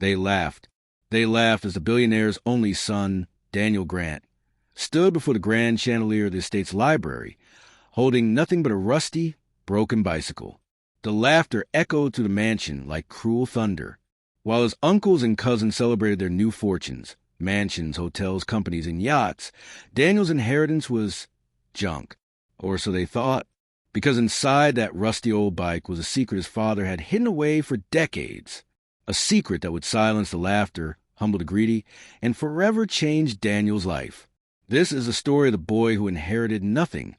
They laughed. They laughed as the billionaire's only son, Daniel Grant, stood before the grand chandelier of the estate's library, holding nothing but a rusty, broken bicycle. The laughter echoed through the mansion like cruel thunder. While his uncles and cousins celebrated their new fortunes, mansions, hotels, companies, and yachts, Daniel's inheritance was junk, or so they thought, because inside that rusty old bike was a secret his father had hidden away for decades, a secret that would silence the laughter, humble the greedy, and forever change Daniel's life. This is the story of the boy who inherited nothing,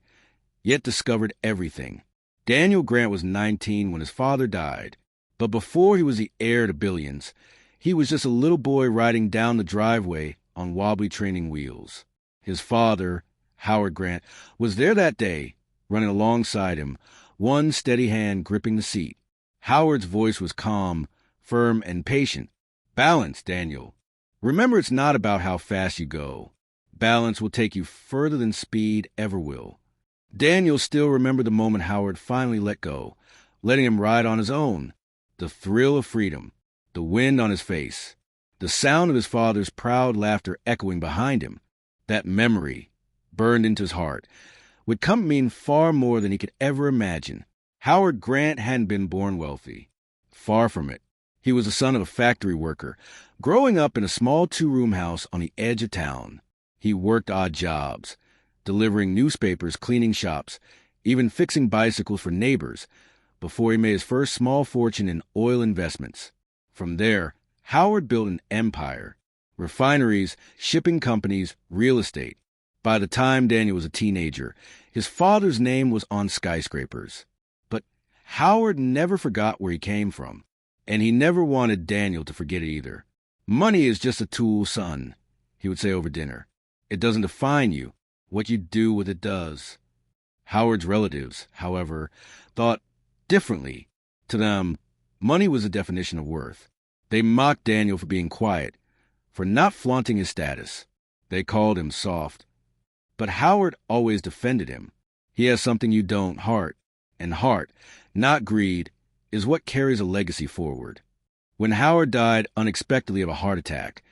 yet discovered everything. Daniel Grant was 19 when his father died, but before he was the heir to billions, he was just a little boy riding down the driveway on wobbly training wheels. His father, Howard Grant, was there that day, running alongside him, one steady hand gripping the seat. Howard's voice was calm, firm, and patient. "Balance, Daniel. Remember, it's not about how fast you go. Balance will take you further than speed ever will." Daniel still remembered the moment Howard finally let go, letting him ride on his own. The thrill of freedom, the wind on his face, the sound of his father's proud laughter echoing behind him. That memory, burned into his heart, would come to mean far more than he could ever imagine. Howard Grant hadn't been born wealthy. Far from it. He was the son of a factory worker, growing up in a small two-room house on the edge of town. He worked odd jobs, delivering newspapers, cleaning shops, even fixing bicycles for neighbors, before he made his first small fortune in oil investments. From there, Howard built an empire: refineries, shipping companies, real estate. By the time Daniel was a teenager, his father's name was on skyscrapers. But Howard never forgot where he came from, and he never wanted Daniel to forget it either. "Money is just a tool, son," he would say over dinner. "It doesn't define you. What you do with it does." Howard's relatives, however, thought differently. To them, money was the definition of worth. They mocked Daniel for being quiet, for not flaunting his status. They called him soft. But Howard always defended him. He has something you don't, heart. And heart, not greed, is what carries a legacy forward. When Howard died unexpectedly of a heart attack,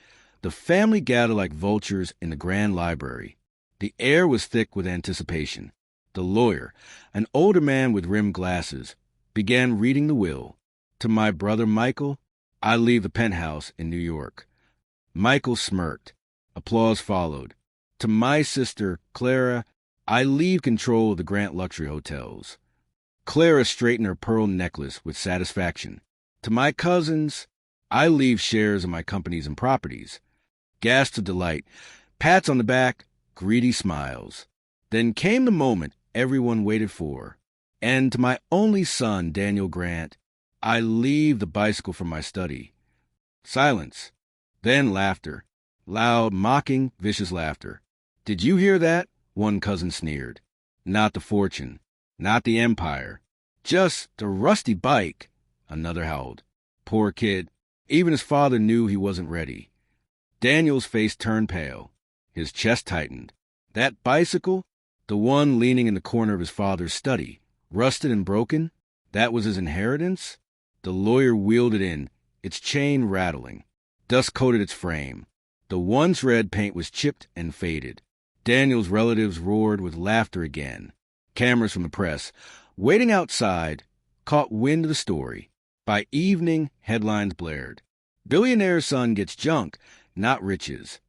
the family gathered like vultures in the grand library. The air was thick with anticipation. The lawyer, an older man with rimmed glasses, began reading the will. "To my brother Michael, I leave the penthouse in New York." Michael smirked. Applause followed. "To my sister, Clara, I leave control of the Grant Luxury Hotels." Clara straightened her pearl necklace with satisfaction. "To my cousins, I leave shares of my companies and properties." Gasps of delight, pats on the back, greedy smiles. Then came the moment everyone waited for. "And to my only son, Daniel Grant, I leave the bicycle from my study." Silence. Then laughter. Loud, mocking, vicious laughter. "Did you hear that?" one cousin sneered. "Not the fortune. Not the empire. Just the rusty bike," another howled. Poor kid. Even his father knew he wasn't ready. Daniel's face turned pale. His chest tightened. That bicycle, the one leaning in the corner of his father's study, rusted and broken, that was his inheritance? The lawyer wheeled it in, its chain rattling. Dust coated its frame. The once red paint was chipped and faded. Daniel's relatives roared with laughter again. Cameras from the press, waiting outside, caught wind of the story. By evening, headlines blared. "Billionaire's son gets junk, not riches."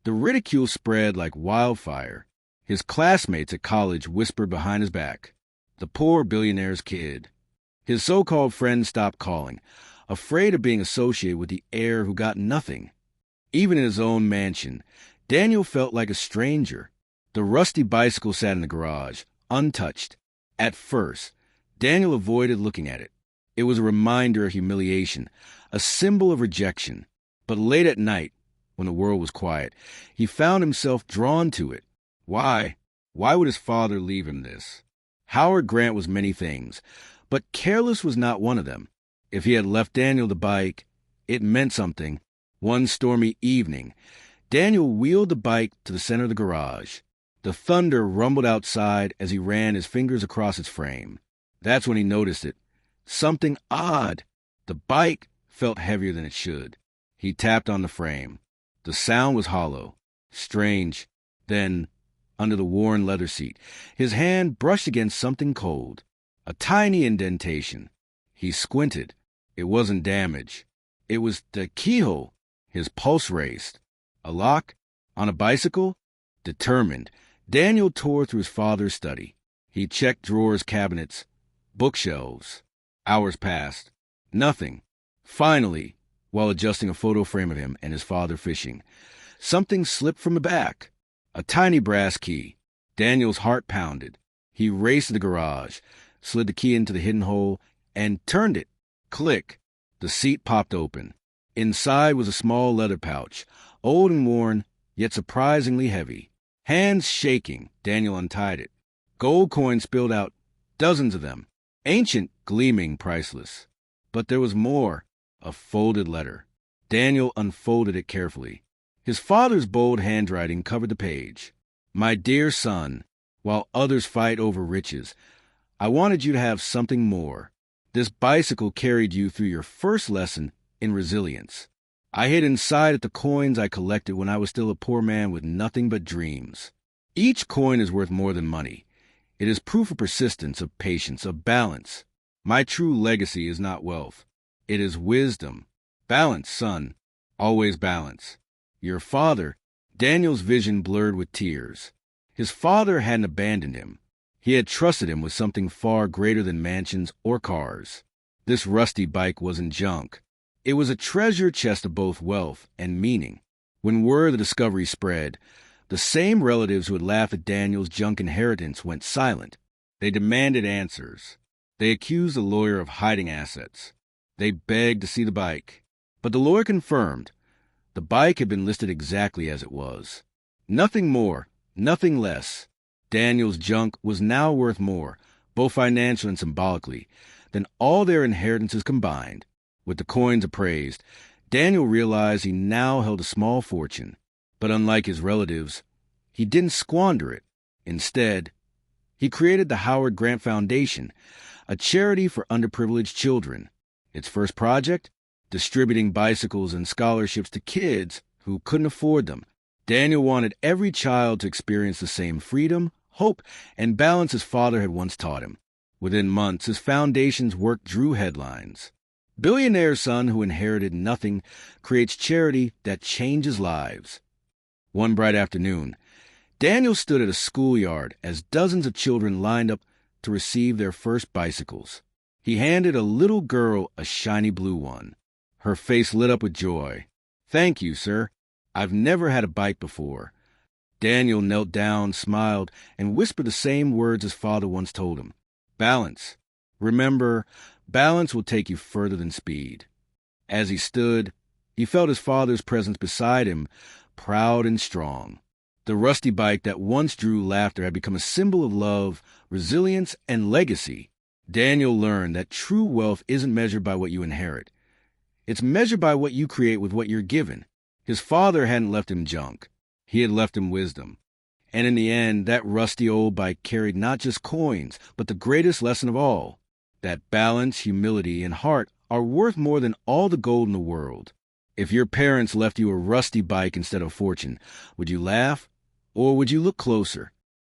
The ridicule spread like wildfire. His classmates at college whispered behind his back, "The poor billionaire's kid." His so-called friends stopped calling, afraid of being associated with the heir who got nothing. Even in his own mansion, Daniel felt like a stranger. The rusty bicycle sat in the garage, untouched. At first, Daniel avoided looking at it. It was a reminder of humiliation, a symbol of rejection. But late at night, when the world was quiet, he found himself drawn to it. Why? Why would his father leave him this? Howard Grant was many things, but careless was not one of them. If he had left Daniel the bike, it meant something. One stormy evening, Daniel wheeled the bike to the center of the garage. The thunder rumbled outside as he ran his fingers across its frame. That's when he noticed it. Something odd. The bike felt heavier than it should. He tapped on the frame. The sound was hollow, strange. Then, under the worn leather seat, his hand brushed against something cold. A tiny indentation. He squinted. It wasn't damage. It was the keyhole. His pulse raced. A lock? On a bicycle? Determined, Daniel tore through his father's study. He checked drawers, cabinets, bookshelves. Hours passed. Nothing. Finally, while adjusting a photo frame of him and his father fishing, something slipped from the back. A tiny brass key. Daniel's heart pounded. He raced to the garage, slid the key into the hidden hole, and turned it. Click. The seat popped open. Inside was a small leather pouch, old and worn, yet surprisingly heavy. Hands shaking, Daniel untied it. Gold coins spilled out, dozens of them. Ancient, gleaming, priceless. But there was more. A folded letter. Daniel unfolded it carefully. His father's bold handwriting covered the page. My dear son, while others fight over riches, I wanted you to have something more. This bicycle carried you through your first lesson in resilience. I hid inside it the coins I collected when I was still a poor man with nothing but dreams. Each coin is worth more than money. It is proof of persistence, of patience, of balance. My true legacy is not wealth. It is wisdom. Balance, son. Always balance. Your father, Daniel's vision blurred with tears. His father hadn't abandoned him. He had trusted him with something far greater than mansions or cars. This rusty bike wasn't junk. It was a treasure chest of both wealth and meaning. When word of the discovery spread, the same relatives who had laughed at Daniel's junk inheritance went silent. They demanded answers. They accused the lawyer of hiding assets. They begged to see the bike. But the lawyer confirmed. The bike had been listed exactly as it was. Nothing more, nothing less. Daniel's junk was now worth more, both financially and symbolically, than all their inheritances combined. With the coins appraised, Daniel realized he now held a small fortune. But unlike his relatives, he didn't squander it. Instead, he created the Howard Grant Foundation, a charity for underprivileged children. Its first project? Distributing bicycles and scholarships to kids who couldn't afford them. Daniel wanted every child to experience the same freedom, hope, and balance his father had once taught him. Within months, his foundation's work drew headlines. Billionaire son who inherited nothing creates charity that changes lives. One bright afternoon, Daniel stood at a schoolyard as dozens of children lined up to receive their first bicycles. He handed a little girl a shiny blue one. Her face lit up with joy. Thank you, sir. I've never had a bike before. Daniel knelt down, smiled, and whispered the same words his father once told him. Balance. Remember, balance will take you further than speed. As he stood, he felt his father's presence beside him, proud and strong. The rusty bike that once drew laughter had become a symbol of love, resilience, and legacy. Daniel learned that true wealth isn't measured by what you inherit. It's measured by what you create with what you're given. His father hadn't left him junk. He had left him wisdom. And in the end, that rusty old bike carried not just coins, but the greatest lesson of all, that balance, humility, and heart are worth more than all the gold in the world. If your parents left you a rusty bike instead of fortune, would you laugh? Or would you look closer?